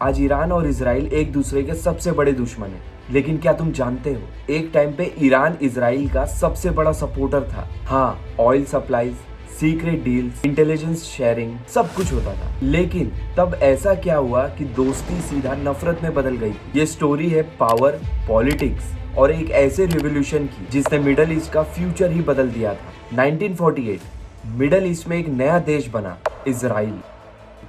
आज ईरान और इजराइल एक दूसरे के सबसे बड़े दुश्मन हैं। लेकिन क्या तुम जानते हो, एक टाइम पे ईरान इजराइल का सबसे बड़ा सपोर्टर था। हाँ, oil supplies, secret deals, intelligence sharing, सब कुछ होता था। लेकिन तब ऐसा क्या हुआ कि दोस्ती सीधा नफरत में बदल गई। ये स्टोरी है पावर, पॉलिटिक्स और एक ऐसे रिवॉल्यूशन की जिसने मिडल ईस्ट का फ्यूचर ही बदल दिया था। 1948 मिडल ईस्ट में एक नया देश बना, इजराइल।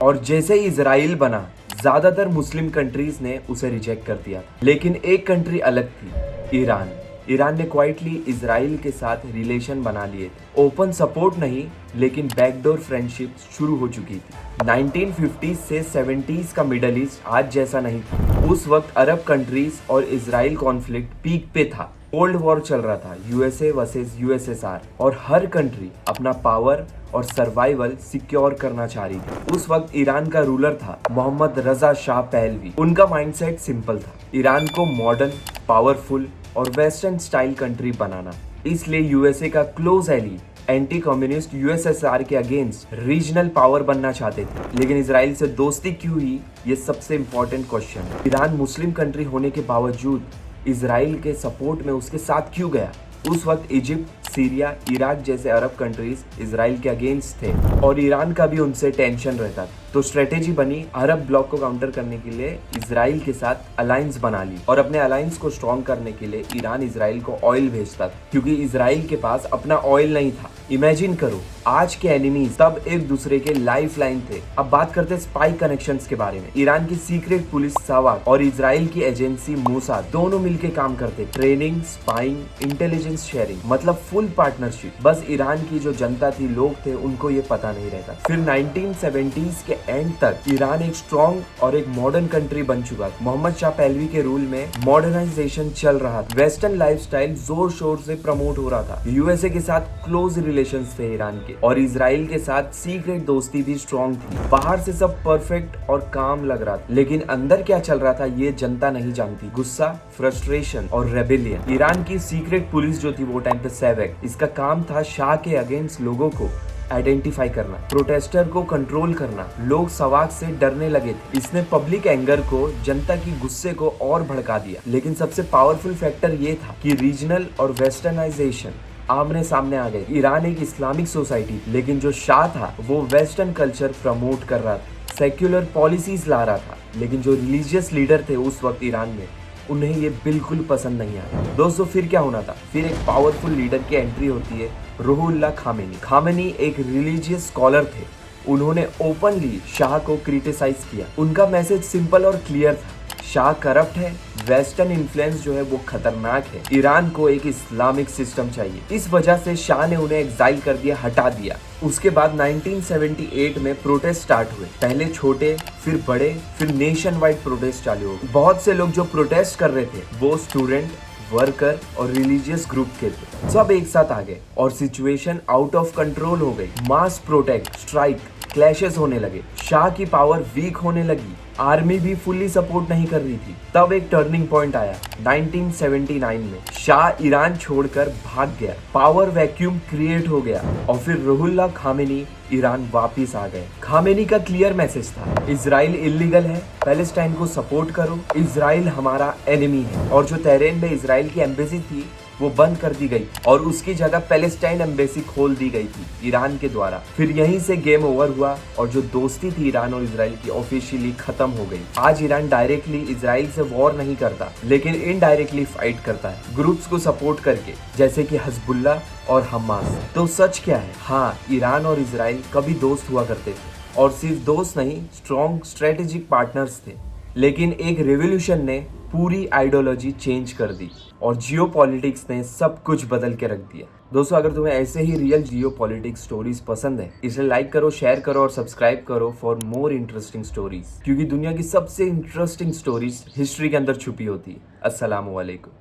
और जैसे ही इजराइल बना, ज्यादातर मुस्लिम कंट्रीज ने उसे रिजेक्ट कर दिया। लेकिन एक कंट्री अलग थी, ईरान। ईरान ने क्वाइटली इजराइल के साथ रिलेशन बना लिए थे। ओपन सपोर्ट नहीं, लेकिन बैकडोर फ्रेंडशिप शुरू हो चुकी थी। 1950 से 70s का मिडल ईस्ट आज जैसा नहीं था। उस वक्त अरब कंट्रीज और इजराइल कॉन्फ्लिक्ट पीक पे था। कोल्ड वॉर चल रहा था, यूएसए वर्सेस यूएसएसआर, और हर कंट्री अपना पावर और सर्वाइवल सिक्योर करना चाह रही थी। उस वक्त ईरान का रूलर था मोहम्मद रजा शाह पहलवी। उनका माइंडसेट सिंपल था, ईरान को मॉडर्न, पावरफुल और वेस्टर्न स्टाइल कंट्री बनाना। इसलिए यूएसए का close ally, anti communist USSR के अगेंस्ट रीजनल पावर बनना चाहते थे। लेकिन इजराइल से दोस्ती क्यों हुई, ये सबसे इंपॉर्टेंट क्वेश्चन है। ईरान मुस्लिम कंट्री होने के बावजूद इजराइल के सपोर्ट में उसके साथ क्यों गया? उस वक्त इजिप्ट, सीरिया, इराक जैसे अरब कंट्रीज इजराइल के अगेंस्ट थे और ईरान का भी उनसे टेंशन रहता था। तो स्ट्रेटेजी बनी अरब ब्लॉक को काउंटर करने के लिए इजराइल के साथ अलायंस बना ली। और अपने अलायंस को स्ट्रॉन्ग करने के लिए ईरान इजराइल को ऑयल भेजता था, क्योंकि इजराइल के पास अपना ऑयल नहीं था। इमेजिन करो, आज के एनिमीज तब एक दूसरे के लाइफ लाइन थे। अब बात करते हैं स्पाई कनेक्शंस के बारे में। ईरान की सीक्रेट पुलिस सवाक और इजराइल की एजेंसी मोसाद दोनों मिलकर काम करते। ट्रेनिंग, स्पाइंग, इंटेलिजेंस शेयरिंग, मतलब फुल पार्टनरशिप। बस ईरान की जो जनता थी, लोग थे, उनको ये पता नहीं रहता। फिर 1970s के एंड तक ईरान एक स्ट्रॉन्ग और एक मॉडर्न कंट्री बन चुका था। मोहम्मद शाह पहलवी के रूल में मॉडर्नाइजेशन चल रहा था। वेस्टर्न लाइफस्टाइल जोर शोर से प्रमोट हो रहा था। यूएसए के साथ क्लोज रिलेशंस थे ईरान के, और इजराइल के साथ सीक्रेट दोस्ती भी स्ट्रॉन्ग थी। बाहर से सब परफेक्ट और काम लग रहा था, लेकिन अंदर क्या चल रहा था ये जनता नहीं जानती। गुस्सा, फ्रस्ट्रेशन और रेबेलियन। ईरान की सीक्रेट पुलिस जो थी वो टाइम पे सेवेक, इसका काम था शाह के अगेंस्ट लोगों को आइडेंटिफाई करना, प्रोटेस्टर को कंट्रोल करना। लोग सवाक से डरने लगे थे। इसने पब्लिक एंगर को, जनता की गुस्से को और भड़का दिया। लेकिन सबसे पावरफुल फैक्टर ये था कि रीजनल और वेस्टर्नाइजेशन आमने सामने आ गए। ईरान एक इस्लामिक सोसाइटी, लेकिन जो शाह था वो वेस्टर्न कल्चर प्रमोट कर रहा था, सेक्युलर पॉलिसीज ला रहा था। लेकिन जो रिलीजियस लीडर थे उस वक्त ईरान में, उन्हें ये बिल्कुल पसंद नहीं आया। दोस्तों, फिर क्या होना था? फिर एक पावरफुल लीडर की एंट्री होती है, रूहुल्लाह खामेनी। खामेनी एक रिलीजियस स्कॉलर थे। उन्होंने ओपनली शाह को क्रिटिसाइज किया। उनका मैसेज सिंपल और क्लियर था, शाह करप्ट है, वेस्टर्न इन्फ्लुएंस जो है वो खतरनाक है, ईरान को एक इस्लामिक सिस्टम चाहिए। इस वजह से शाह ने उन्हें एग्जाइल कर दिया, हटा दिया। उसके बाद 1978 में प्रोटेस्ट स्टार्ट हुए। पहले छोटे, फिर बड़े, फिर नेशन वाइड प्रोटेस्ट चालू हो गए। बहुत से लोग जो प्रोटेस्ट कर रहे थे वो स्टूडेंट, वर्कर और रिलीजियस ग्रुप के थे। सब एक साथ आ गए और सिचुएशन आउट ऑफ कंट्रोल हो गई। मास प्रोटेस्ट, स्ट्राइक, क्लैशेस होने लगे। शाह की पावर वीक होने लगी। आर्मी भी फुल्ली सपोर्ट नहीं कर रही थी। तब एक टर्निंग पॉइंट आया 1979 में। शाह ईरान छोड़कर भाग गया, पावर वैक्यूम क्रिएट हो गया, और फिर रूहुल्लाह खामेनी ईरान वापिस आ गए। खामेनी का क्लियर मैसेज था, इजराइल इलीगल है, पैलेस्टाइन को सपोर्ट करो, इजराइल हमारा एनिमी है। और जो तेहरान में इजराइल की एम्बेसी थी वो बंद कर दी गई और उसकी जगह पैलेस्टाइन एम्बेसी खोल दी गई थी ईरान के द्वारा। फिर यहीं से गेम ओवर हुआ और जो दोस्ती थी ईरान और इजराइल की ऑफिशियली खत्म हो गई। आज ईरान डायरेक्टली इजराइल से वॉर नहीं करता, लेकिन इनडायरेक्टली फाइट करता है ग्रुप्स को सपोर्ट करके, जैसे कि हिजबुल्लाह और हमास। तो सच क्या है? हाँ, ईरान और इजराइल कभी दोस्त हुआ करते थे, और सिर्फ दोस्त नहीं, स्ट्रॉन्ग स्ट्रेटेजिक पार्टनर्स थे। लेकिन एक रेवोल्यूशन ने पूरी आइडियोलॉजी चेंज कर दी और जियोपॉलिटिक्स ने सब कुछ बदल के रख दिया। दोस्तों, अगर तुम्हें ऐसे ही रियल जियोपॉलिटिक्स स्टोरीज पसंद है, इसे लाइक करो, शेयर करो और सब्सक्राइब करो फॉर मोर इंटरेस्टिंग स्टोरीज, क्योंकि दुनिया की सबसे इंटरेस्टिंग स्टोरीज हिस्ट्री के अंदर छुपी होती है। अस्सलाम वालेकुम।